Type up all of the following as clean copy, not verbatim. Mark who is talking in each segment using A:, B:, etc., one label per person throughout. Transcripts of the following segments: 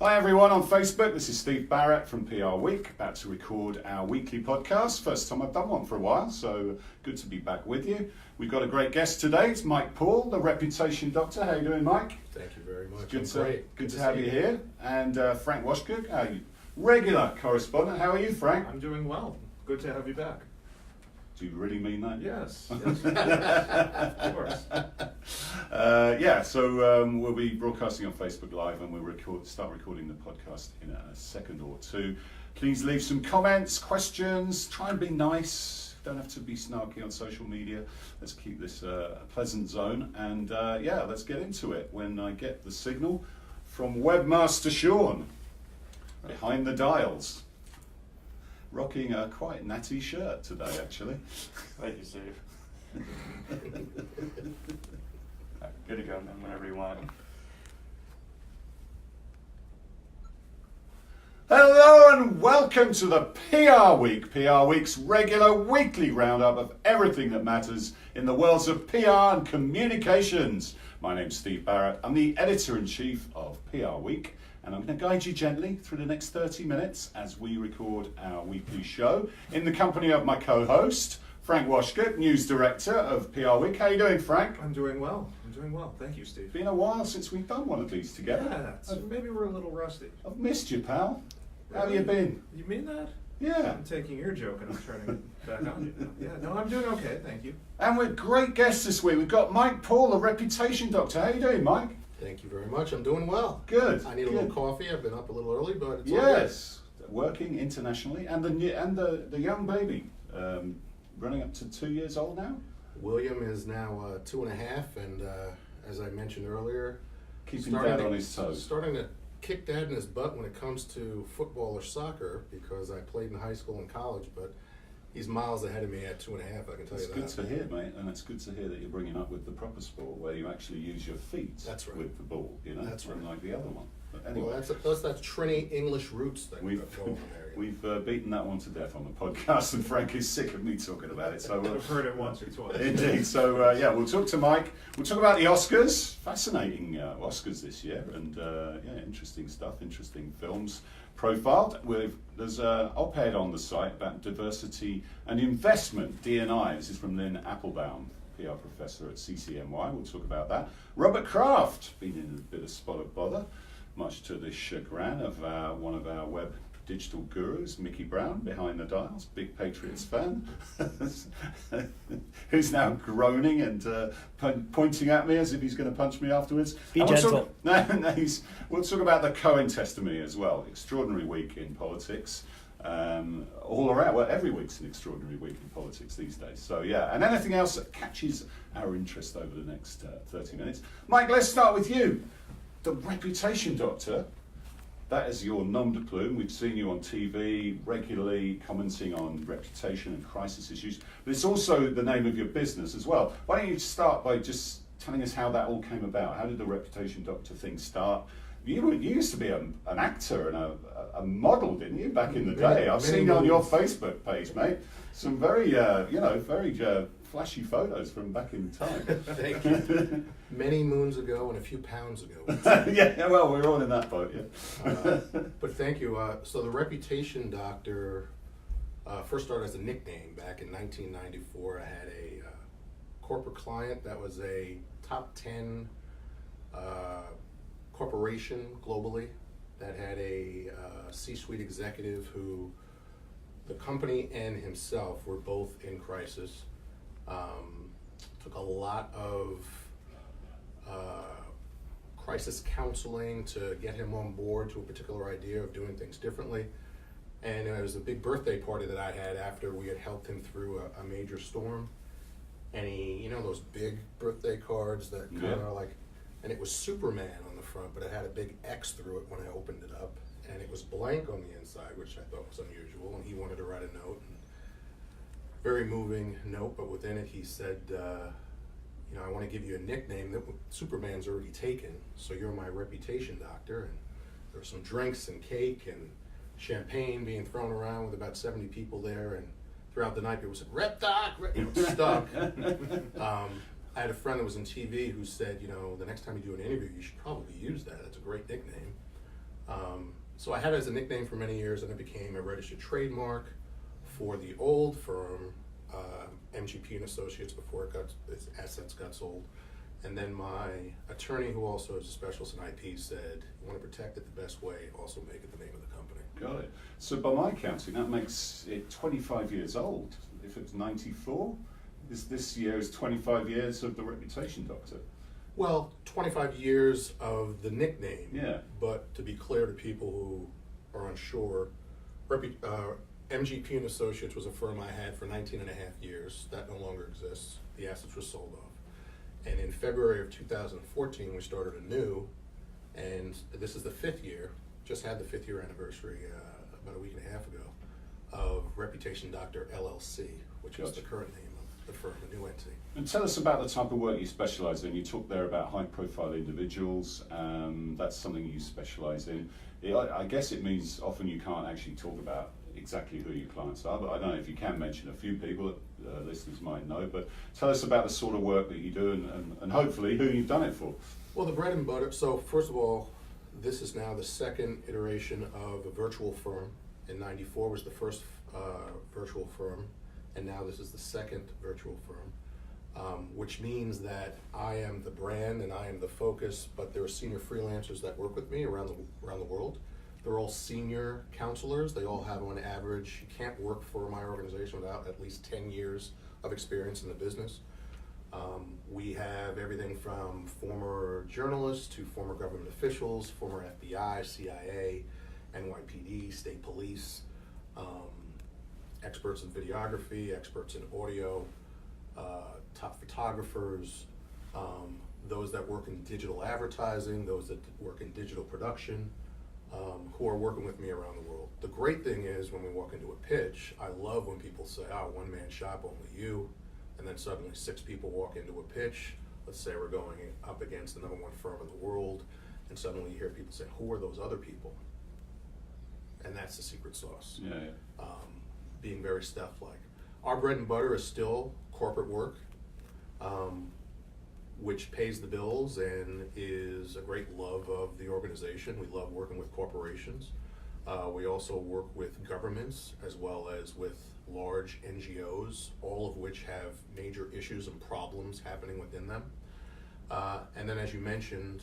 A: Hi everyone on Facebook, this is Steve Barrett from PRWeek, about to record our weekly podcast. First time I've done one for a while, so good to be back with you. We've got a great guest today, it's Mike Paul, the Reputation Doctor. How you doing, Mike?
B: Thank you very much.
A: Good to have you here. And Frank Washkuch, regular correspondent. How are you, Frank?
C: I'm doing well. Good to have you back.
A: Do you really mean that?
C: Yes. Of course.
A: So we'll be broadcasting on Facebook Live and we'll start recording the podcast in a second or two. Please leave some comments, questions, try and be nice. Don't have to be snarky on social media. Let's keep this a pleasant zone. And let's get into it when I get the signal from Webmaster Sean behind the dials. Rocking a quite natty shirt today, actually.
D: Thank you, Steve. Good to go, man, whenever you want.
A: Hello and welcome to the PR Week, PRWeek's regular weekly roundup of everything that matters in the worlds of PR and communications. My name's Steve Barrett. I'm the Editor-in-Chief of PRWeek. And I'm going to guide you gently through the next 30 minutes as we record our weekly show in the company of my co-host, Frank Washkuch, News Director of PRWeek. How are you doing, Frank?
C: I'm doing well. Thank you, Steve.
A: Been a while since we've done one of these together.
C: Yeah, so maybe we're a little rusty.
A: I've missed you, pal. How have
C: Really?
A: you been?
C: You mean that?
A: Yeah.
C: I'm taking your joke and I'm turning it back on you now. Yeah, no, I'm doing okay, thank you.
A: And we're great guests this week. We've got Mike Paul, the Reputation Doctor. How are you doing, Mike?
B: Thank you very much. I'm doing well.
A: Good.
B: I need a little coffee. I've been up a little early, but it's all
A: Yes, working internationally, and the young baby, running up to 2 years old now.
B: good. William is now 2.5, and as I mentioned earlier,
A: Keeping Dad on his toes.
B: starting to kick Dad in his butt when it comes to football or soccer, because I played in high school and college, but he's miles ahead of me at 2.5, I can tell
A: It's
B: you
A: good
B: that.
A: to hear, mate, and it's good to hear that you're bringing up with the proper sport where you actually use your feet
B: That's right.
A: with the ball, you know,
B: That's right.
A: unlike the other one. But anyway,
B: Well, that's Trini English roots that
A: we've
B: got going there.
A: we've beaten that one to death on the podcast, and Frank is sick of me talking about it. So
C: I've heard it once or twice.
A: indeed. So we'll talk to Mike. We'll talk about the Oscars. Fascinating Oscars this year, and interesting stuff. Interesting films profiled. There's an op-ed on the site about diversity and investment, D&I. This is from Lynn Applebaum, PR professor at CCNY. We'll talk about that. Robert Kraft, been in a bit of spot of bother, much to the chagrin of one of our web digital gurus, Mickey Brown, behind the dials, big Patriots fan, who's now groaning and pointing at me as if he's going to punch me afterwards.
D: Be
A: And
D: gentle.
A: We'll talk about the Cohen testimony as well. Extraordinary week in politics. All around, well, every week's an extraordinary week in politics these days. So yeah, and anything else that catches our interest over the next 30 minutes. Mike, let's start with you. The Reputation Doctor, that is your nom de plume. We've seen you on TV regularly commenting on reputation and crisis issues, but it's also the name of your business as well. Why don't you start by just telling us how that all came about? How did the Reputation Doctor thing start? You used to be an actor and a model, didn't you, back in the day? I've seen on your Facebook page, mate, some very, flashy photos from back in time.
B: Thank you. Many moons ago and a few pounds ago.
A: Yeah, well, we're all in that boat, yeah.
B: But thank you. So the Reputation Doctor first started as a nickname back in 1994. I had a corporate client that was a top 10 corporation globally that had a C-suite executive who the company and himself were both in crisis. Took a lot of crisis counseling to get him on board to a particular idea of doing things differently. And it was a big birthday party that I had after we had helped him through a major storm. And he, those big birthday cards that kind of are like, and it was Superman on the front, but it had a big X through it when I opened it up. And it was blank on the inside, which I thought was unusual. And he wanted to write a note. And very moving note, but within it he said, I want to give you a nickname that Superman's already taken, so you're my Reputation Doctor. And there were some drinks and cake and champagne being thrown around with about 70 people there, and throughout the night people said, Rep Doc, stuck. I had a friend that was in TV who said, the next time you do an interview, you should probably use that. That's a great nickname. So I had it as a nickname for many years, and it became a registered trademark for the old firm, MGP and Associates, before its assets got sold. And then my attorney, who also is a specialist in IP, said, "You want to protect it the best way, also make it the name of the company."
A: Got it. So by my counting, that makes it 25 years old. If it's 94, this year is 25 years of the Reputation Doctor.
B: Well, 25 years of the nickname.
A: Yeah.
B: But to be clear to people who are unsure, MGP and Associates was a firm I had for 19 and a half years. That no longer exists. The assets were sold off. And in February of 2014, we started anew, and this is the 5th year, just had the 5th year anniversary about a week and a half ago, of Reputation Doctor LLC, which is the current name of the firm, a new entity.
A: And tell us about the type of work you specialise in. You talked there about high-profile individuals. That's something you specialise in. I guess it means often you can't actually talk about exactly who your clients are, but I don't know if you can mention a few people that listeners might know. But tell us about the sort of work that you do and hopefully who you've done it for.
B: Well, the bread and butter, so first of all, this is now the second iteration of a virtual firm. In '94 was the first virtual firm, and now this is the second virtual firm, which means that I am the brand and I am the focus, but there are senior freelancers that work with me around the world. They're all senior counselors. They all have, on average, you can't work for my organization without at least 10 years of experience in the business. We have everything from former journalists to former government officials, former FBI, CIA, NYPD, state police, experts in videography, experts in audio, top photographers, those that work in digital advertising, those that work in digital production, who are working with me around the world. The great thing is when we walk into a pitch, I love when people say, "Oh, one-man shop, only you," and then suddenly 6 people walk into a pitch. Let's say we're going up against the #1 firm in the world, and suddenly you hear people say, "Who are those other people?" And that's the secret sauce.
A: Yeah.
B: Being very stealth-like. Our bread and butter is still corporate work, which pays the bills and is a great love of the organization. We love working with corporations. We also work with governments as well as with large NGOs, all of which have major issues and problems happening within them. And then, as you mentioned,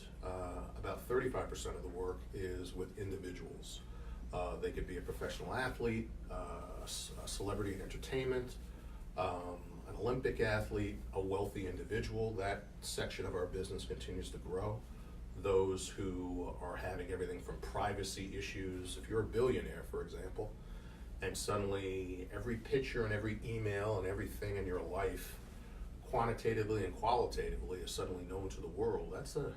B: about 35% of the work is with individuals. They could be a professional athlete, a celebrity in entertainment, an Olympic athlete, a wealthy individual. That section of our business continues to grow. Those who are having everything from privacy issues. If you're a billionaire, for example, and suddenly every picture and every email and everything in your life, quantitatively and qualitatively, is suddenly known to the world, that's a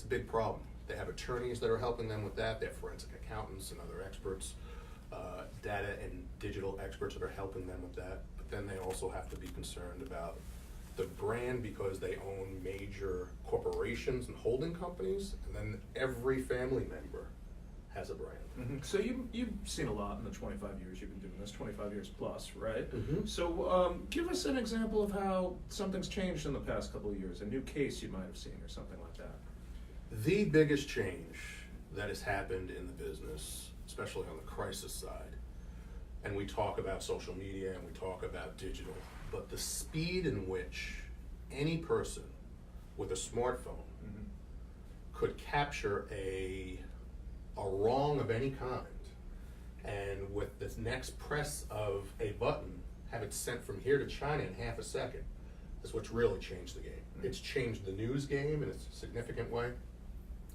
B: big problem. They have attorneys that are helping them with that. They have forensic accountants and other experts, data and digital experts that are helping them with that. But then they also have to be concerned about the brand because they own major corporations and holding companies, and then every family member has a brand.
C: Mm-hmm. So you've seen a lot in the 25 years you've been doing this, 25 years plus, right?
B: Mm-hmm.
C: So give us an example of how something's changed in the past couple of years, a new case you might have seen or something like that.
B: The biggest change that has happened in the business, especially on the crisis side, and we talk about social media and we talk about digital, but the speed in which any person with a smartphone could capture a wrong of any kind, and with this next press of a button, have it sent from here to China in half a second, is what's really changed the game. It's changed the news game in a significant way.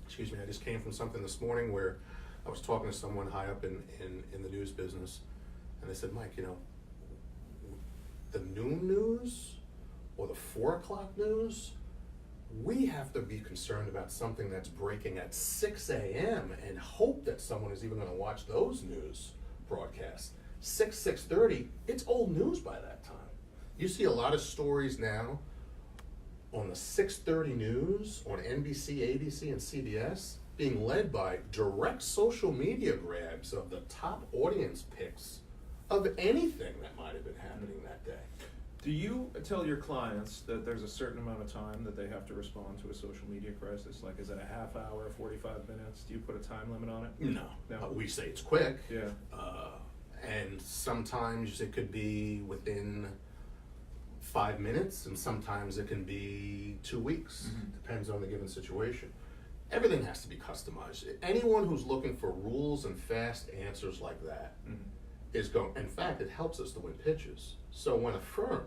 B: Excuse me, I just came from something this morning where I was talking to someone high up in the news business, and they said, "Mike, you know, the noon news or the 4 o'clock news, we have to be concerned about something that's breaking at 6 a.m. and hope that someone is even going to watch those news broadcasts. 6:30, it's old news by that time." You see a lot of stories now on the 6:30 news on NBC, ABC, and CBS being led by direct social media grabs of the top audience picks of anything that might have been happening that day.
C: Do you tell your clients that there's a certain amount of time that they have to respond to a social media crisis? Like, is it a half hour, 45 minutes? Do you put a time limit on it?
B: No.
C: No.
B: We say it's quick.
C: Yeah.
B: And sometimes it could be within 5 minutes, and sometimes it can be 2 weeks. Depends on the given situation. Everything has to be customized. Anyone who's looking for rules and fast answers like that is going. In fact, it helps us to win pitches. So when a firm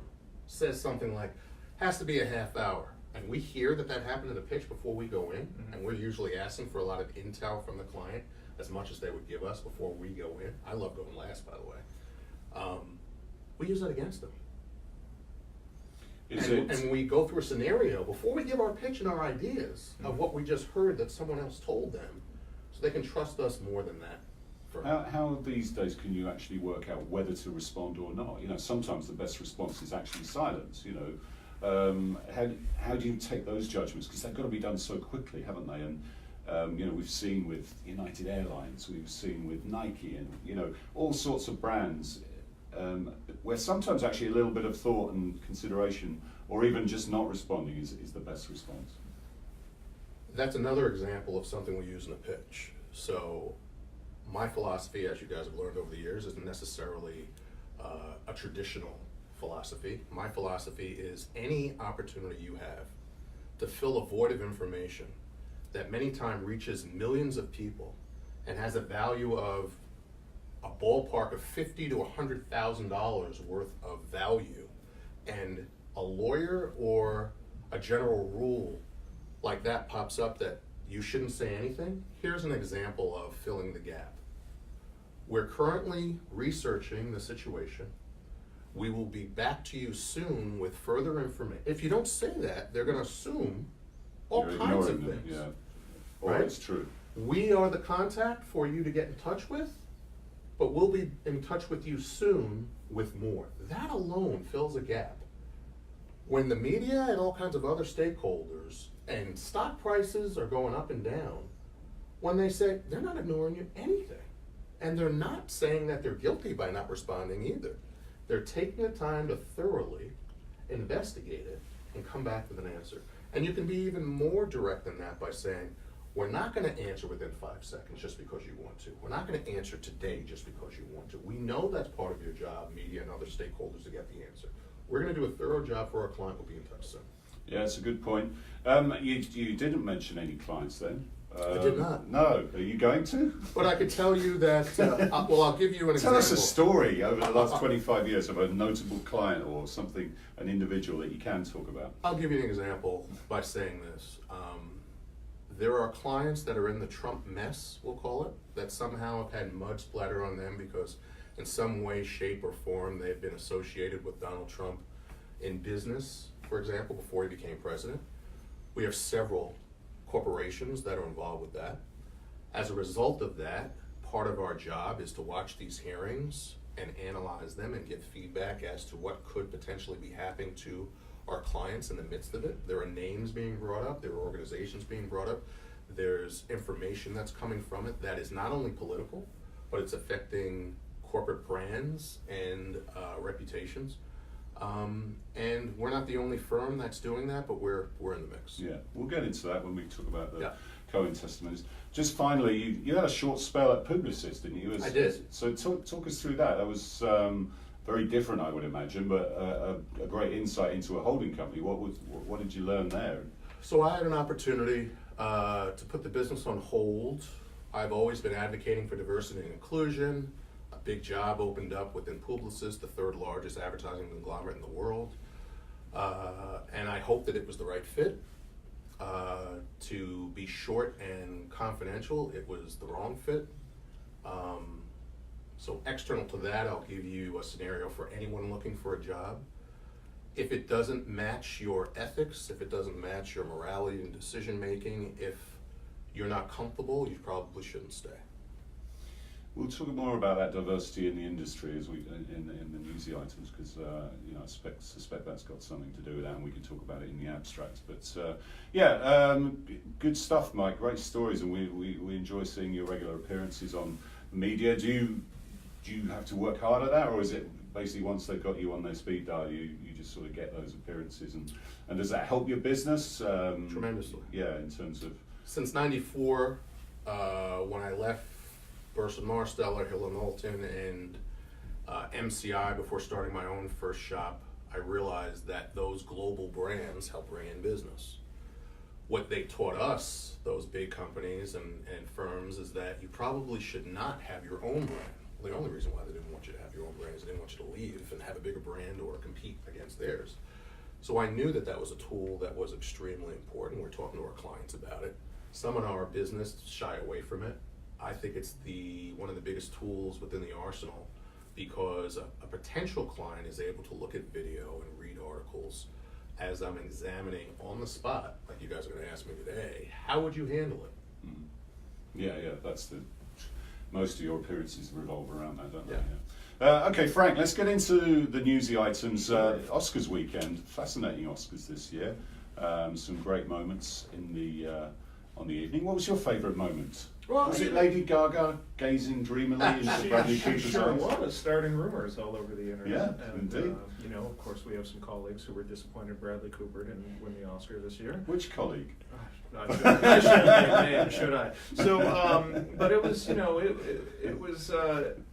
B: says something like, has to be a half hour, and we hear that happened in a pitch before we go in, and we're usually asking for a lot of intel from the client, as much as they would give us before we go in. I love going last, by the way. We use that against them. And we go through a scenario before we give our pitch and our ideas of what we just heard that someone else told them, so they can trust us more than that.
A: How these days can you actually work out whether to respond or not? You know, sometimes the best response is actually silence. You know, how do you take those judgments? Because they've got to be done so quickly, haven't they? And you know, we've seen with United Airlines, we've seen with Nike, and you know, all sorts of brands. Where sometimes actually a little bit of thought and consideration, or even just not responding, is the best response.
B: That's another example of something we use in a pitch. So my philosophy, as you guys have learned over the years, isn't necessarily a traditional philosophy. My philosophy is any opportunity you have to fill a void of information that many times reaches millions of people and has a value of a ballpark of $50,000 to $100,000 worth of value, and a lawyer or a general rule like that pops up that you shouldn't say anything. Here's an example of filling the gap. We're currently researching the situation. We will be back to you soon with further information. If you don't say that, they're going to assume all
A: You're
B: kinds of
A: ignoring
B: things.
A: them, yeah. Or
B: Right?
A: it's true.
B: We are the contact for you to get in touch with, but we'll be in touch with you soon with more. That alone fills a gap. When the media and all kinds of other stakeholders and stock prices are going up and down, when they say, they're not ignoring you anything. And they're not saying that they're guilty by not responding either. They're taking the time to thoroughly investigate it and come back with an answer. And you can be even more direct than that by saying, we're not going to answer within 5 seconds just because you want to. We're not going to answer today just because you want to. We know that's part of your job, media and other stakeholders, to get the answer. We're going to do a thorough job for our client. We'll be in touch soon.
A: Yeah, it's a good point. You didn't mention any clients then.
B: I did not.
A: No, are you going to?
B: But I could tell you that, well, I'll give you an example.
A: Tell us a story over the last 25 years of a notable client or something, an individual that you can talk about.
B: I'll give you an example by saying this. There are clients that are in the Trump mess, we'll call it, that somehow have had mud splatter on them because in some way, shape, or form they've been associated with Donald Trump in business, for example, before he became president. We have several corporations that are involved with that. As a result of that, part of our job is to watch these hearings and analyze them and give feedback as to what could potentially be happening to our clients in the midst of it. There are names being brought up, there are organizations being brought up, there's information that's coming from it that is not only political, but it's affecting corporate brands and reputations. And we're not the only firm that's doing that, but we're in the mix.
A: Yeah, we'll get into that when we talk about the
B: Yeah.
A: Cohen testimonies. Just finally, you had a short spell at Publicis, didn't you?
B: I did.
A: So talk us through that. That was very different, I would imagine, but a great insight into a holding company. What did you learn there?
B: So I had an opportunity to put the business on hold. I've always been advocating for diversity and inclusion. A big job opened up within Publicis, the third largest advertising conglomerate in the world. And I hoped that it was the right fit. To be short and confidential, it was the wrong fit. So external to that, I'll give you a scenario for anyone looking for a job. If it doesn't match your ethics, if it doesn't match your morality and decision making, if you're not comfortable, you probably shouldn't stay.
A: We'll talk more about that diversity in the industry as we in the newsy items, because I suspect that's got something to do with that, and we can talk about it in the abstract. But good stuff, Mike. Great stories, and we enjoy seeing your regular appearances on media. Do you have to work hard at that, or is it basically once they've got you on their speed dial, you just sort of get those appearances, and does that help your business?
B: Tremendously.
A: Yeah, in terms of.
B: Since '94, when I left Burson Marsteller, Hill and Knowlton, and MCI before starting my own first shop, I realized that those global brands help bring in business. What they taught us, those big companies and firms, is that you probably should not have your own brand. The only reason why they didn't want you to have your own brand is they didn't want you to leave and have a bigger brand or compete against theirs. So I knew that was a tool that was extremely important. We're talking to our clients about it. Some in our business shy away from it. I think it's one of the biggest tools within the arsenal, because a potential client is able to look at video and read articles as I'm examining on the spot, like you guys are going to ask me today. How would you handle it?
A: Mm. Yeah, that's most of your appearances revolve around that, don't they?
B: Yeah.
A: Yeah. Okay, Frank, let's get into the newsy items. Oscars weekend, fascinating Oscars this year. Some great moments on the evening. What was your favourite moment?
C: Well,
A: was it Lady Gaga gazing dreamily into Bradley Cooper's
C: sure
A: eyes?
C: was, starting rumors all over the internet.
A: Yeah,
C: and,
A: indeed.
C: Of course, we have some colleagues who were disappointed Bradley Cooper didn't win the Oscar this year.
A: Which colleague?
C: I shouldn't name names, should I? So, but it was, it was.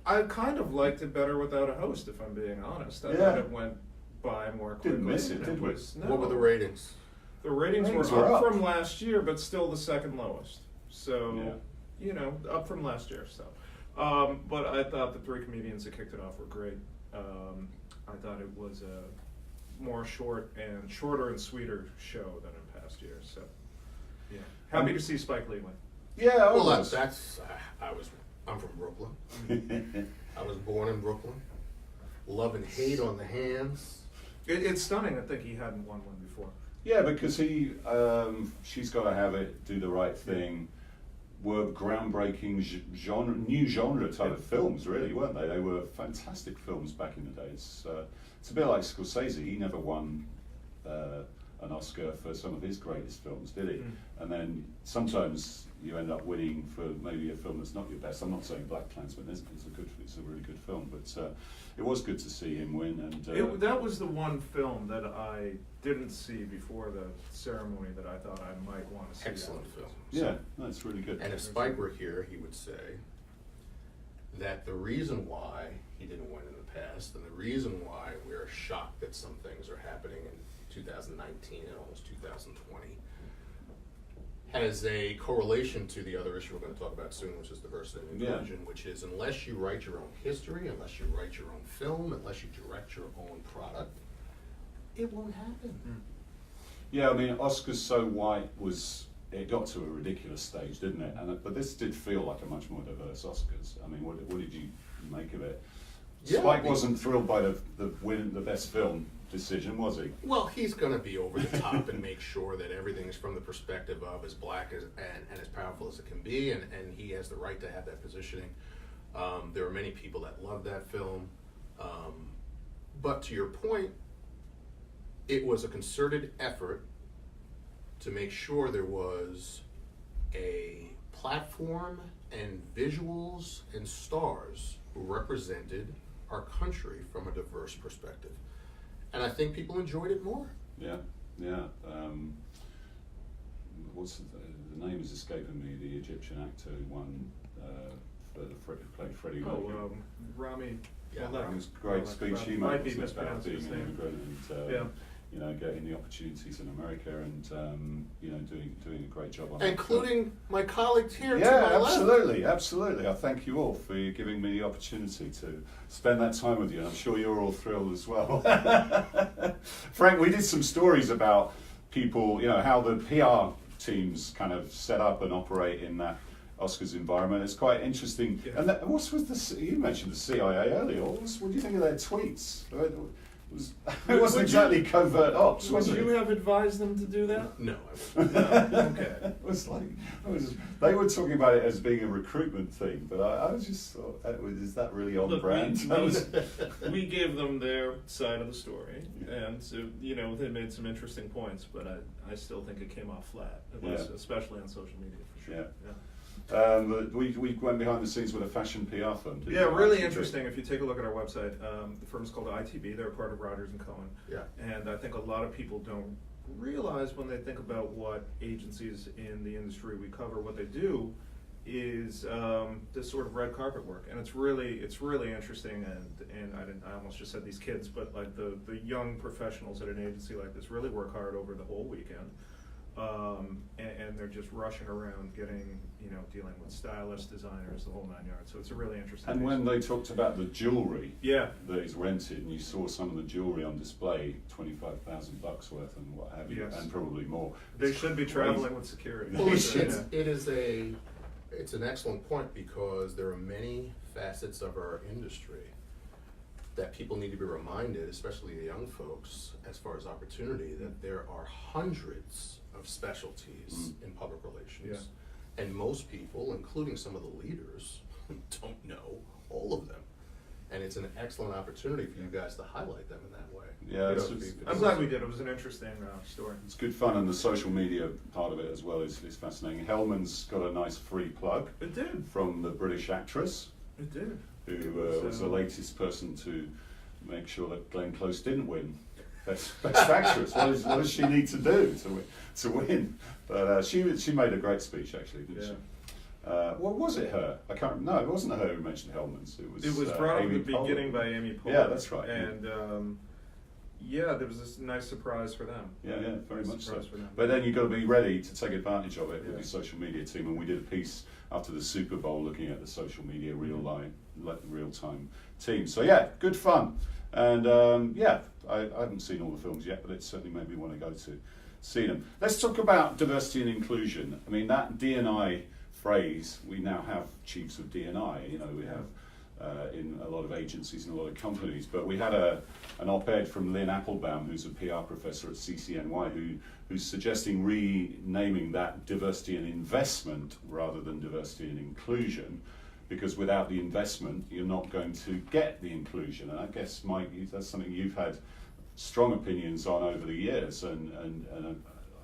C: I kind of liked it better without a host, if I'm being honest. I thought it went by more quickly.
A: Didn't miss it,
C: and
A: did we?
C: No.
B: What were the ratings?
C: The ratings were up from last year, but still the second lowest. So, up from last year. So, but I thought the three comedians that kicked it off were great. I thought it was a more shorter and sweeter show than in past years. So, yeah, happy to see Spike Lee win.
A: Yeah,
B: Well, I'm from Brooklyn. I was born in Brooklyn. Love and hate on the hands.
C: It's stunning. I think he hadn't won one before.
A: Yeah, because she's got to have it, do the right thing. Were groundbreaking new genre type of films, really, weren't they? They were fantastic films back in the day. It's a bit like Scorsese. He never won an Oscar for some of his greatest films, did he? And then sometimes you end up winning for maybe a film that's not your best. I'm not saying BlacKkKlansman isn't. It's a really good film, but it was good to see him win. And
C: that was the one film that I didn't see before the ceremony that I thought I might want to see.
B: Excellent film.
A: Yeah, that's really good.
B: And if Spike were here, he would say that the reason why he didn't win in the past, and the reason why we're shocked that some things are happening in 2019 and almost 2020, has a correlation to the other issue we're going to talk about soon, which is diversity and inclusion, which is unless you write your own history, unless you write your own film, unless you direct your own product, it won't happen.
A: Yeah, I mean, Oscars So White it got to a ridiculous stage, didn't it? But this did feel like a much more diverse Oscars. I mean, what did you make of it?
B: Yeah,
A: Spike wasn't thrilled by the best film decision, was he?
B: Well, he's going to be over the top and make sure that everything's from the perspective of as black and as powerful as it can be, and he has the right to have that positioning. There are many people that love that film. But to your point, it was a concerted effort to make sure there was a platform and visuals and stars who represented our country from a diverse perspective. And I think people enjoyed it more.
A: Yeah. What's the name is escaping me? The Egyptian actor who won played Freddie Mercury.
C: Rami.
B: Yeah,
A: Rami's great speech he
C: might
A: made
C: be
A: was about
C: mispronouncing
A: being
C: his
A: an
C: name.
A: immigrant and getting the opportunities in America and doing a great job on it.
B: Including my colleagues here to
A: Yeah,
B: my left.
A: absolutely. I thank you all for giving me the opportunity to spend that time with you, and I'm sure you're all thrilled as well. Frank, we did some stories about people, how the PR teams kind of set up and operate in that Oscars environment. It's quite interesting.
C: Yeah.
A: And you mentioned the CIA earlier. What do you think of their tweets? It wasn't exactly covert ops, was
C: Would
A: it?
C: you have advised them to do that?
B: No, I wouldn't.
C: No. Okay.
A: They were talking about it as being a recruitment thing, but I was just thought, is that really on
C: Look,
A: brand?
C: we gave them their side of the story, and so, they made some interesting points, but I still think it came off flat,
A: Yeah.
C: especially on social media, for sure.
A: Yeah. We went behind the scenes with a fashion PR firm. Didn't
C: Yeah,
A: we?
C: really
A: Actually,
C: interesting. If you take a look at our website, the firm is called ITB. They're part of Rogers and Cohen.
B: Yeah.
C: And I think a lot of people don't realize when they think about what agencies in the industry we cover, what they do is this sort of red carpet work, and it's really interesting. And I almost just said these kids, but like the young professionals at an agency like this really work hard over the whole weekend. And they're just rushing around getting, dealing with stylists, designers, the whole 9 yards. So it's a really interesting
A: And
C: piece.
A: when they talked about the jewellery
C: Yeah.
A: that is rented, and you saw some of the jewellery on display, $25,000 worth and what have you,
C: Yes.
A: and probably more.
C: They
A: It's
C: should be
A: crazy.
C: traveling with security.
B: Well,
C: Yeah.
B: it's an excellent point because there are many facets of our industry that people need to be reminded, especially the young folks, as far as opportunity, that there are hundreds of specialties in public relations.
C: Yeah.
B: And most people, including some of the leaders, don't know all of them. And it's an excellent opportunity for you guys to highlight them in that way.
A: Yeah,
B: You
A: it's
B: know,
A: just-
C: I'm glad we did. It was an interesting story.
A: It's good fun, and the social media part of it as well is fascinating. Hellman's got a nice free plug
C: It did.
A: from the British actress,
C: It did.
A: who was the latest person to make sure that Glenn Close didn't win Best Actress. What does she need to do to win? But she made a great speech, actually, didn't she? What was it? Her? I can't. No, it wasn't her who mentioned Hellman's. It was
C: brought up
A: Amy
C: at the
A: Poehler.
C: beginning by Amy Poehler.
A: Yeah, that's right.
C: And there was this nice surprise for them.
A: Yeah, very much so.
C: Surprise for them.
A: But then you've got to be ready to take advantage of it with
C: Yeah.
A: your social media team. And we did a piece after the Super Bowl looking at the social media real-time team. So yeah, good fun. And I haven't seen all the films yet, but it certainly made me want to go to see them. Let's talk about diversity and inclusion. I mean, that D&I phrase, we now have chiefs of D&I. We have in a lot of agencies and a lot of companies. But we had an op-ed from Lynn Applebaum, who's a PR professor at CCNY, who's suggesting renaming that diversity and investment rather than diversity and inclusion, because without the investment, you're not going to get the inclusion. And I guess, Mike, that's something you've had strong opinions on over the years. And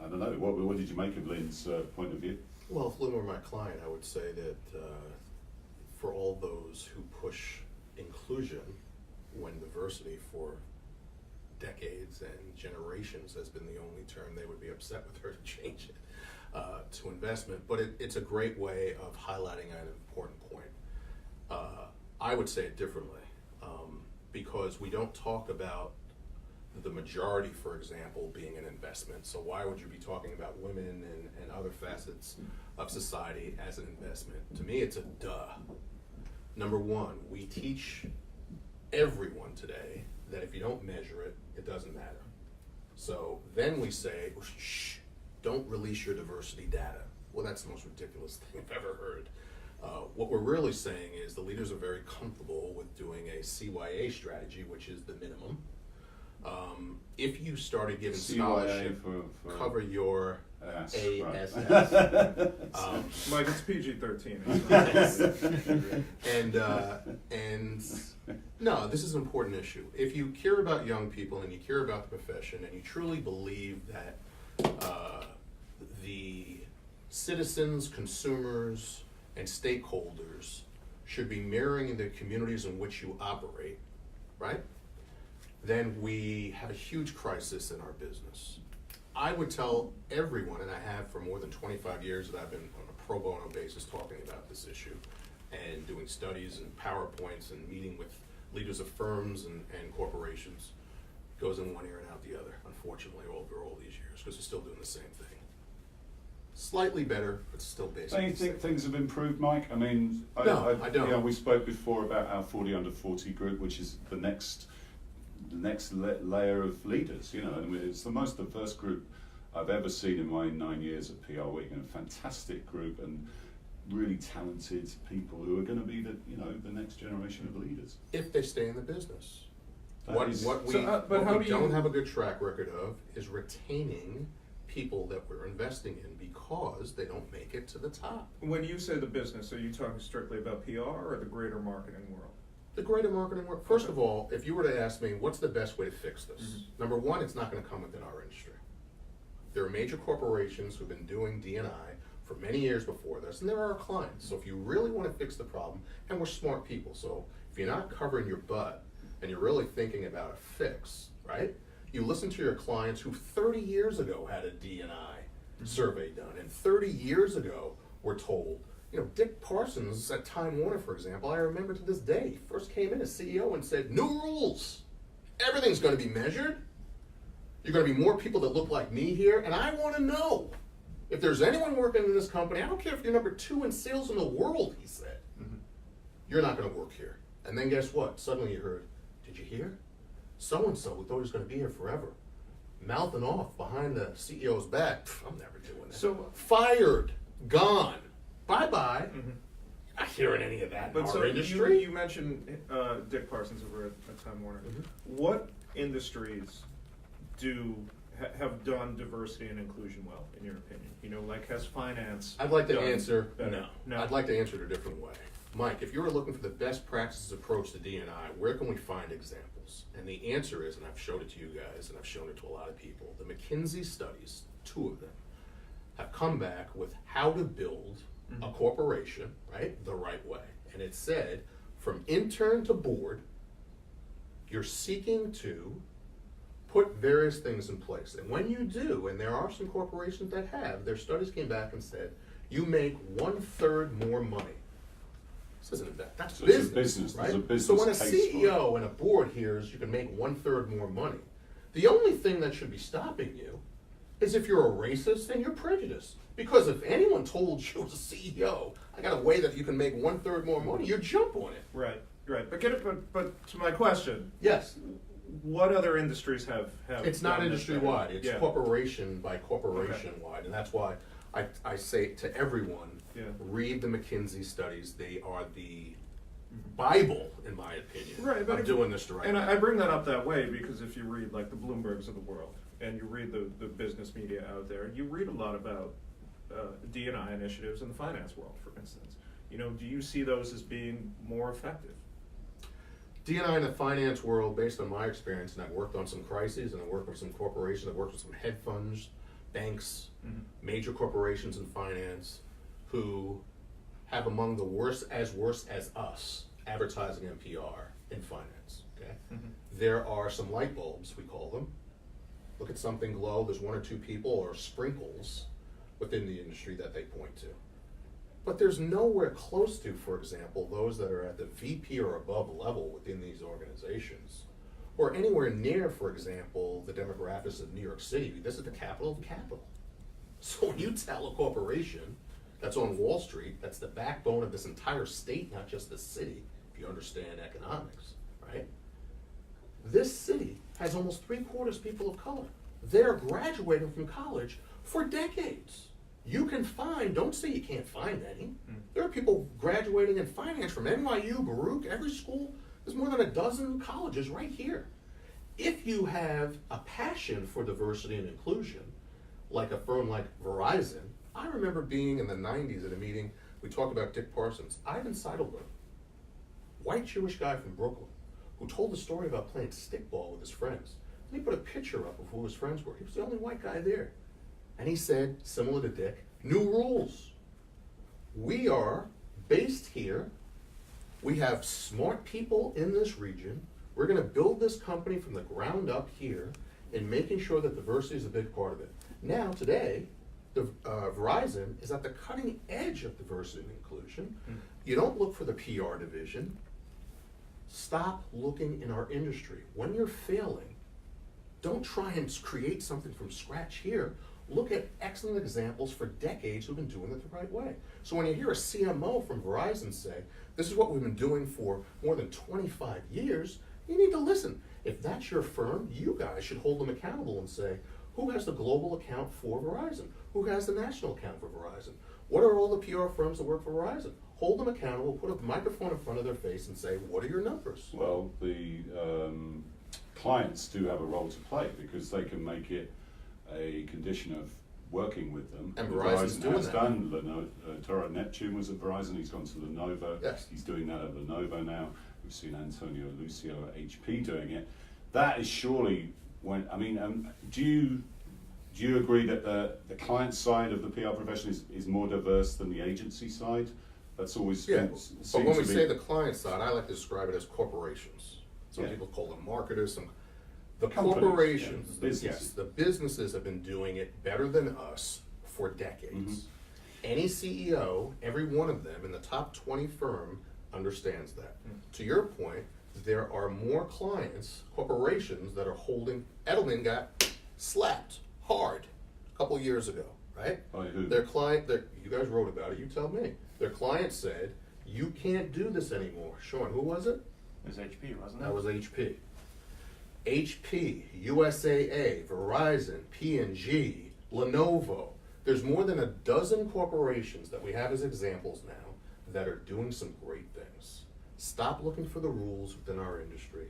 A: I don't know, what did you make of Lynn's point of view?
B: Well, if Lynn were my client, I would say that for all those who push inclusion when diversity for decades and generations has been the only term, they would be upset with her to change it to investment. But it's a great way of highlighting an important point. I would say it differently because we don't talk about the majority, for example, being an investment. So why would you be talking about women and other facets of society as an investment? To me, it's a duh. Number one, we teach everyone today that if you don't measure it, it doesn't matter. So then we say, shh, don't release your diversity data. Well, that's the most ridiculous thing I've ever heard. What we're really saying is the leaders are very comfortable with doing a CYA strategy, which is the minimum. If you started giving scholarship,
A: for
B: cover your
A: ass,
B: ASS.
C: Mike, it's PG-13.
B: And no, this is an important issue. If you care about young people and you care about the profession and you truly believe that the citizens, consumers, and stakeholders should be mirroring the communities in which you operate, right? Then we have a huge crisis in our business. I would tell everyone, and I have for more than 25 years that I've been on a pro bono basis talking about this issue and doing studies and PowerPoints and meeting with leaders of firms and corporations. Goes in one ear and out the other, unfortunately, over all these years, because we're still doing the same thing. Slightly better, but still basically.
A: Don't you think things have improved, Mike? I mean,
B: No, I don't.
A: We spoke before about our 40 under 40 group, which is the next layer of leaders. And it's the most diverse group I've ever seen in my 9 years at PRWeek, and a fantastic group and really talented people who are going to be the next generation of leaders.
B: If they stay in the business.
A: That
B: What
A: is-
B: we don't have a good track record of is retaining people that we're investing in because they don't make it to the top.
C: When you say the business, are you talking strictly about PR or the greater marketing world?
B: The greater marketing work. First of all, if you were to ask me, what's the best way to fix this? Number one, it's not going to come within our industry. There are major corporations who've been doing D&I for many years before this, and they're our clients. So if you really want to fix the problem, and we're smart people, so if you're not covering your butt and you're really thinking about a fix, right? You listen to your clients who 30 years ago had a D&I survey done, and 30 years ago were told, Dick Parsons at Time Warner, for example, I remember to this day, first came in as CEO and said, new rules. Everything's going to be measured. You're going to be more people that look like me here, and I want to know if there's anyone working in this company, I don't care if you're number 2 in sales in the world, he said, you're not going to work here. And then guess what? Suddenly you heard, did you hear? So-and-so who thought he was going to be here forever, mouthing off behind the CEO's back. I'm never doing that.
C: So
B: fired, gone, bye-bye. Not hearing any of that in our industry.
C: You mentioned Dick Parsons over at Time Warner. What industries have done diversity and inclusion well, in your opinion? Has finance?
B: I'd like to answer
C: better?
B: No. I'd like to answer it a different way. Mike, if you were looking for the best practices approach to D&I, where can we find examples? And the answer is, and I've showed it to you guys, and I've shown it to a lot of people, the McKinsey studies, 2 of them, have come back with how to build a corporation, right, the right way. And it said, from intern to board, you're seeking to put various things in place. And when you do, and there are some corporations that have, their studies came back and said, you make 1/3 more money. This isn't that. That's
A: So
B: business,
A: it's a business,
B: right?
A: there's a business
B: so when a
A: case for
B: CEO and a board hears you can make 1/3 more money, the only thing that should be stopping you is if you're a racist and you're prejudiced. Because if anyone told you as a CEO, I got a way that you can make 1/3 more money, you jump on it.
C: Right. But to my question,
B: Yes.
C: what other industries have
B: It's not
C: done this
B: industry
C: better?
B: wide. It's
C: Yeah.
B: corporation by corporation wide, and that's why I say to everyone, read the McKinsey studies. They are the Bible, in my opinion,
C: but
B: of doing this the right
C: and
B: way.
C: I bring that up that way because if you read like the Bloombergs of the world and you read the business media out there, you read a lot about D&I initiatives in the finance world, for instance. Do you see those as being more effective?
B: D&I in the finance world, based on my experience, and I've worked on some crises, and I've worked with some corporations, I've worked with some hedge funds, banks, major corporations in finance, who have among the worst as us advertising and PR in finance. Okay, there are some light bulbs, we call them. Look at something glow. There's 1 or 2 people or sprinkles within the industry that they point to. But there's nowhere close to, for example, those that are at the VP or above level within these organizations, or anywhere near, for example, the demographics of New York City. This is the capital of the capital. So when you tell a corporation that's on Wall Street, that's the backbone of this entire state, not just the city, if you understand economics, right? This city has almost 3/4 people of color. They're graduating from college for decades. You can find, don't say you can't find any. There are people graduating in finance from NYU, Baruch, every school. There's more than a dozen colleges right here. If you have a passion for diversity and inclusion, like a firm like Verizon, I remember being in the 90s at a meeting, we talked about Dick Parsons, Ivan Seidelberg, white Jewish guy from Brooklyn, who told the story about playing stickball with his friends. And he put a picture up of who his friends were. He was the only white guy there. And he said, similar to Dick, new rules. We are based here. We have smart people in this region. We're going to build this company from the ground up here and making sure that diversity is a big part of it. Now, today, Verizon is at the cutting edge of diversity and inclusion. You don't look for the PR division. Stop looking in our industry. When you're failing, don't try and create something from scratch here. Look at excellent examples for decades who've been doing it the right way. So when you hear a CMO from Verizon say, this is what we've been doing for more than 25 years, you need to listen. If that's your firm, you guys should hold them accountable and say, who has the global account for Verizon? Who has the national account for Verizon? What are all the PR firms that work for Verizon? Hold them accountable, put a microphone in front of their face and say, what are your numbers?
A: Well, the clients do have a role to play because they can make it a condition of working with them.
B: And Verizon's doing
A: has
B: that.
A: done. Toro Neptune was at Verizon, he's gone to Lenovo.
B: Yes.
A: He's doing that at Lenovo now. We've seen Antonio Lucio at HP doing it. That is surely when, do do you agree that the client side of the PR profession is more diverse than the agency side? That's always
B: Yeah,
A: been,
B: but
A: seemed
B: when
A: to
B: we
A: be-
B: say the client side, I like to describe it as corporations. Some
A: Yeah.
B: people call them marketers, the
A: Companies,
B: corporations,
A: yeah, businesses.
B: yes, the businesses have been doing it better than us for decades. Any CEO, every one of them in the top 20 firm understands that. To your point, there are more clients, corporations that are holding, Edelman got slapped hard a couple years ago, right?
A: By who?
B: Their client, you guys wrote about it, you tell me. Their client said, you can't do this anymore. Sean, who was it?
D: It was HP, wasn't it?
B: That was HP. HP, USAA, Verizon, P&G, Lenovo. There's more than a dozen corporations that we have as examples now that are doing some great things. Stop looking for the rules within our industry.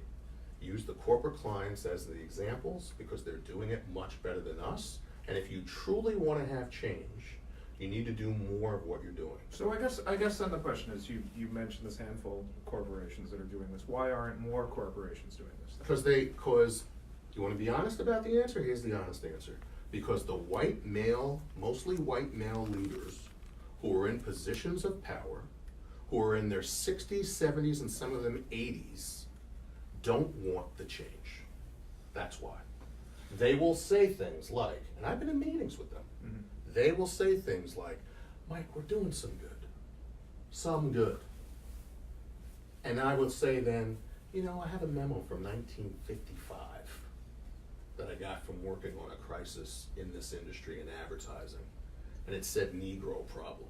B: Use the corporate clients as the examples because they're doing it much better than us. And if you truly want to have change, you need to do more of what you're doing.
C: So I guess then the question is, you mentioned this handful of corporations that are doing this. Why aren't more corporations doing this?
B: Because you want to be honest about the answer? Here's the honest answer. Because the white male, mostly white male leaders who are in positions of power, who are in their 60s, 70s, and some of them 80s, don't want the change. That's why. They will say things like, and I've been in meetings with them, they will say things like, Mike, we're doing some good. And I would say then, you know, I have a memo from 1955 that I got from working on a crisis in this industry in advertising. And it said Negro problem.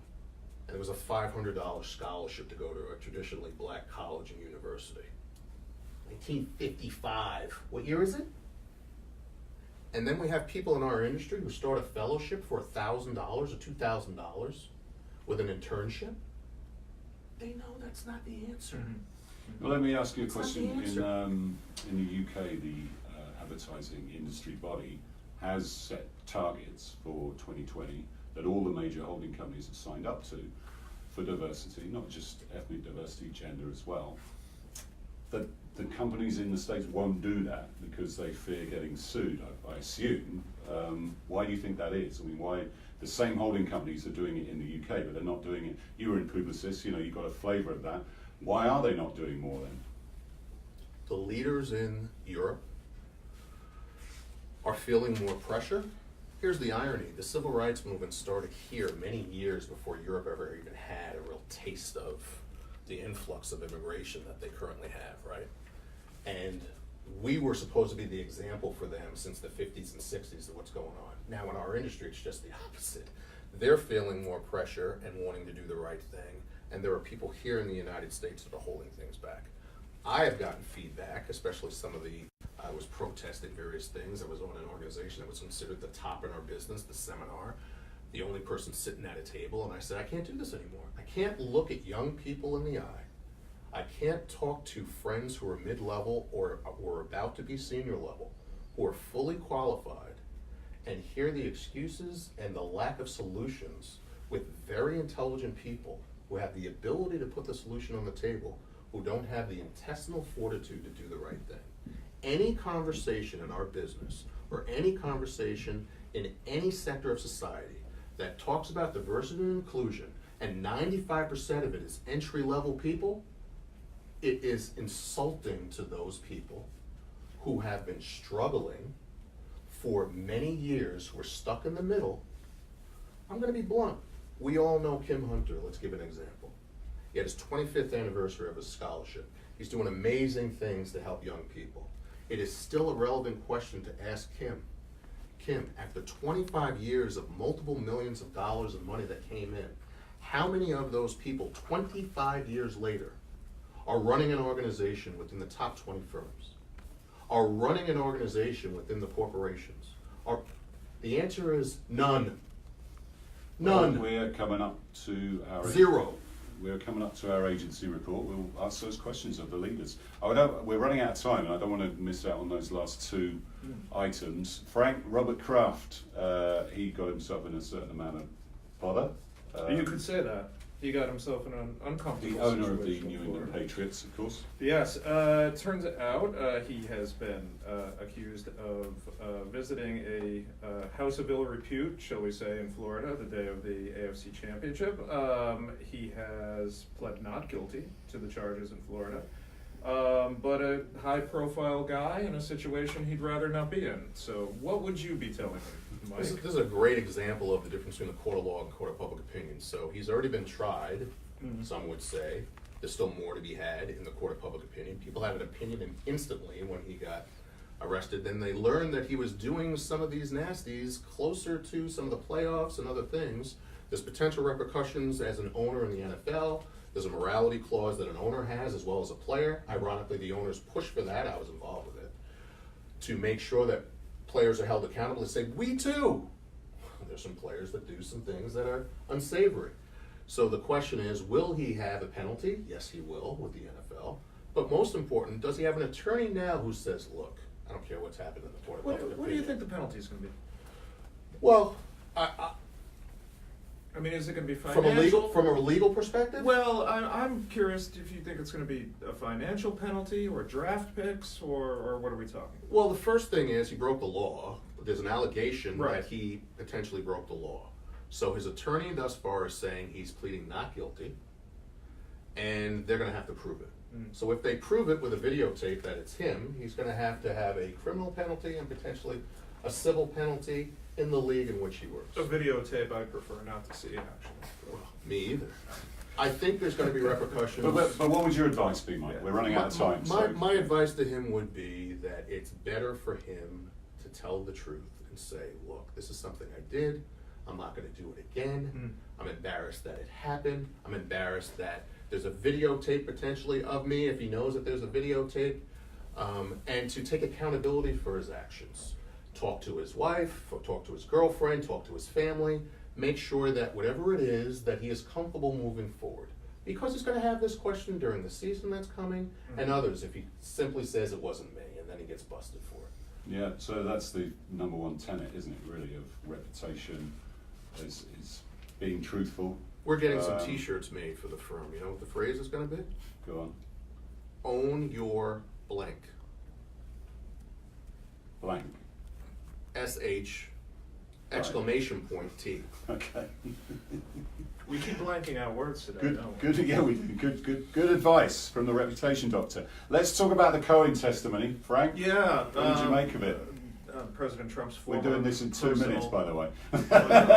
B: And it was a $500 scholarship to go to a traditionally black college and university. 1955. What year is it? And then we have people in our industry who start a fellowship for $1,000 or $2,000 with an internship. They know that's not the answer.
A: Well, let me ask you a
B: It's not the
A: question.
B: answer.
A: In the UK, the advertising industry body has set targets for 2020 that all the major holding companies have signed up to for diversity, not just ethnic diversity, gender as well. That the companies in the States won't do that because they fear getting sued, I assume. Why do you think that is? I mean, why the same holding companies are doing it in the UK, but they're not doing it? You were in Publicis, you know, you got a flavour of that. Why are they not doing more then?
B: The leaders in Europe are feeling more pressure. Here's the irony. The civil rights movement started here many years before Europe ever even had a real taste of the influx of immigration that they currently have, right? And we were supposed to be the example for them since the 50s and 60s of what's going on. Now in our industry, it's just the opposite. They're feeling more pressure and wanting to do the right thing, and there are people here in the United States that are holding things back. I have gotten feedback, especially I was protesting various things. I was on an organization that was considered the top in our business, the seminar, the only person sitting at a table, and I said, I can't do this anymore. I can't look at young people in the eye. I can't talk to friends who are mid-level or about to be senior level, who are fully qualified, and hear the excuses and the lack of solutions with very intelligent people who have the ability to put the solution on the table, who don't have the intestinal fortitude to do the right thing. Any conversation in our business or any conversation in any sector of society that talks about diversity and inclusion, and 95% of it is entry-level people, it is insulting to those people who have been struggling for many years, who are stuck in the middle. I'm gonna be blunt. We all know Kim Hunter, let's give an example. He had his 25th anniversary of his scholarship. He's doing amazing things to help young people. It is still a relevant question to ask Kim. Kim, after 25 years of multiple millions of dollars of money that came in, how many of those people 25 years later are running an organization within the top 20 firms, are running an organization within the corporations? The answer is none. None.
A: We're coming up to our
B: Zero.
A: We're coming up to our agency report. We'll ask those questions of the leaders. We're running out of time, and I don't want to miss out on those last two items. Robert Kraft, he got himself in a certain amount of bother.
C: You could say that. He got himself in an uncomfortable
A: The owner of the
C: situation in
A: New England
C: Florida.
A: Patriots, of course.
C: Yes, turns out he has been accused of visiting a house of ill repute, shall we say, in Florida the day of the AFC Championship. He has pled not guilty to the charges in Florida, but a high-profile guy in a situation he'd rather not be in. So what would you be telling him, Mike?
B: This is a great example of the difference between the court of law and court of public opinion. So he's already been tried, some would say. There's still more to be had in the court of public opinion. People had an opinion instantly when he got arrested. Then they learned that he was doing some of these nasties closer to some of the playoffs and other things. There's potential repercussions as an owner in the NFL. There's a morality clause that an owner has as well as a player. Ironically, the owners pushed for that. I was involved with it. To make sure that players are held accountable to say, we too. There's some players that do some things that are unsavory. So the question is, will he have a penalty? Yes, he will with the NFL. But most important, does he have an attorney now who says, look, I don't care what's happened in the court of public opinion.
C: What do you think the penalty is going to be?
B: Well,
C: I mean, is it going to be financial?
B: from a legal perspective?
C: Well, I'm curious if you think it's going to be a financial penalty or draft picks or what are we talking?
B: Well, the first thing is he broke the law. There's an allegation
C: Right.
B: that he potentially broke the law. So his attorney thus far is saying he's pleading not guilty, and they're going to have to prove it. So if they prove it with a videotape that it's him, he's going to have a criminal penalty and potentially a civil penalty in the league in which he works.
C: A videotape I prefer not to see, actually.
B: Well, me either. I think there's going to be repercussions.
A: But what would your advice be, Mike? We're running out of time.
B: My advice to him would be that it's better for him to tell the truth and say, look, this is something I did. I'm not going to do it again. I'm embarrassed that it happened. I'm embarrassed that there's a videotape potentially of me, if he knows that there's a videotape, and to take accountability for his actions. Talk to his wife, or talk to his girlfriend, talk to his family, make sure that whatever it is, that he is comfortable moving forward. Because he's going to have this question during the season that's coming, and others if he simply says it wasn't me, and then he gets busted for it.
A: Yeah, so that's the number one tenet, isn't it, really, of reputation, is being truthful.
B: We're getting some t-shirts made for the firm. You know what the phrase is going to be?
A: Go on.
B: Own your blank.
A: Blank.
B: SH, exclamation point T.
A: Okay.
C: We keep blanking out words today,
A: Good,
C: don't we?
A: good, yeah, we good advice from the reputation doctor. Let's talk about the Cohen testimony, Frank.
C: Yeah.
A: What did you make of it?
C: President Trump's
A: We're
C: former
A: doing this in 2 minutes, by the way.
C: I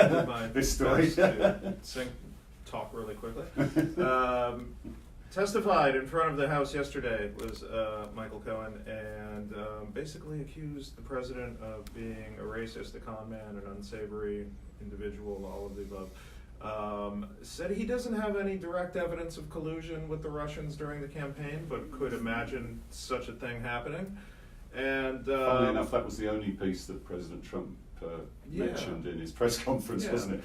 C: did my
A: This story.
C: best to talk really quickly. Testified in front of the House yesterday was Michael Cohen, and basically accused the president of being a racist, a con man, an unsavory individual, all of the above. Said he doesn't have any direct evidence of collusion with the Russians during the campaign, but could imagine such a thing happening. And
A: Funnily enough, that was the only piece that President Trump mentioned in his press conference, wasn't it?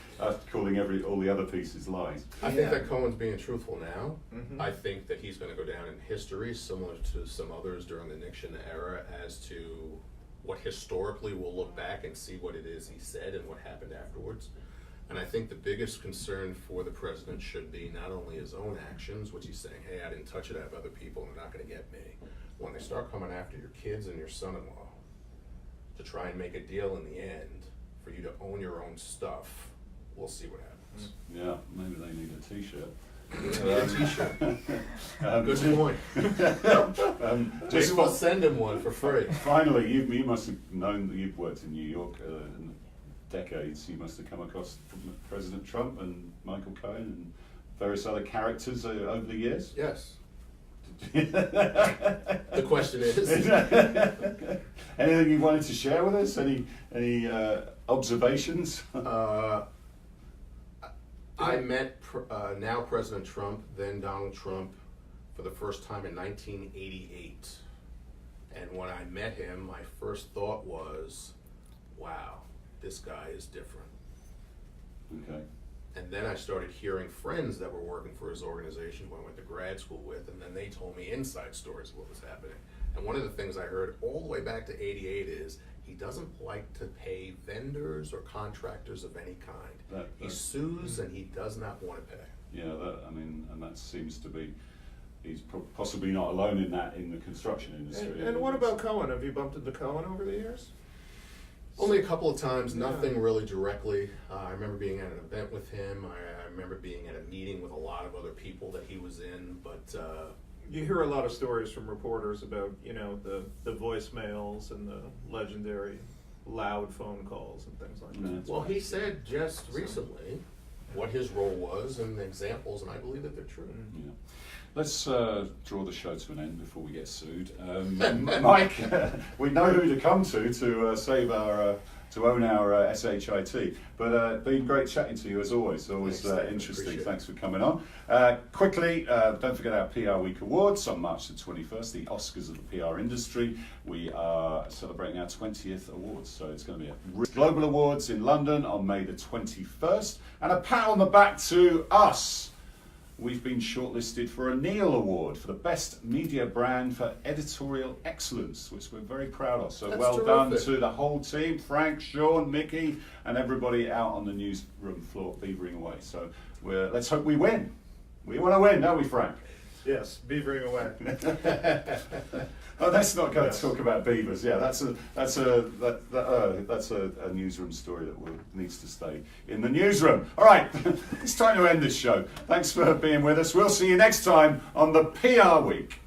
A: Calling all the other pieces lies.
B: I think that Cohen's being truthful now.
C: Mhm.
B: I think that he's going to go down in history, similar to some others during the Nixon era, as to what historically we'll look back and see what it is he said and what happened afterwards. And I think the biggest concern for the president should be not only his own actions, which he's saying, hey, I didn't touch it, I have other people, and they're not going to get me. When they start coming after your kids and your son-in-law to try and make a deal in the end for you to own your own stuff, we'll see what happens.
A: Yeah, maybe they need a T-shirt.
B: A t-shirt. Good point.
A: Just
B: We'll send him one for free.
A: Finally, you must have known that you've worked in New York in decades. You must have come across President Trump and Michael Cohen and various other characters over the years.
B: Yes. The question is,
A: anything you wanted to share with us? Any observations?
B: I met now President Trump, then Donald Trump, for the first time in 1988. And when I met him, my first thought was, wow, this guy is different.
A: Okay.
B: And then I started hearing friends that were working for his organization who I went to grad school with, and then they told me inside stories of what was happening. And one of the things I heard all the way back to '88 is he doesn't like to pay vendors or contractors of any kind. He sues and he does not want to pay.
A: I mean, and that seems to be, he's possibly not alone in that in the construction industry.
C: And what about Cohen? Have you bumped into Cohen over the years?
B: Only a couple of times,
C: Yeah.
B: nothing really directly. I remember being at an event with him. I remember being at a meeting with a lot of other people that he was in, but
C: You hear a lot of stories from reporters about, the voicemails and the legendary loud phone calls and things like that.
A: That's
B: well,
A: right.
B: he said just recently what his role was and the examples, and I believe that they're true.
A: Yeah. Let's draw the show to an end before we get sued. Mike, we know who to come to save our, to own our SHIT. But been great chatting to you as always. Always
B: Thanks,
A: interesting.
B: appreciate it.
A: Thanks for coming on. Quickly, don't forget our PR Week Awards on March the 21st, the Oscars of the PR industry. We are celebrating our 20th awards, so it's going to be a Global Awards in London on May the 21st. And a pat on the back to us. We've been shortlisted for a Neil Award for the Best Media Brand for Editorial Excellence, which we're very proud of. So
B: That's
A: well done
B: terrific.
A: to the whole team, Frank, Sean, Mickey, and everybody out on the newsroom floor beavering away. So let's hope we win. We want to win, don't we, Frank?
C: Yes, beavering away.
A: Oh, let's not go
C: Yes.
A: talk about beavers. Yeah, that's a newsroom story that needs to stay in the newsroom. All right, it's time to end this show. Thanks for being with us. We'll see you next time on the PR Week.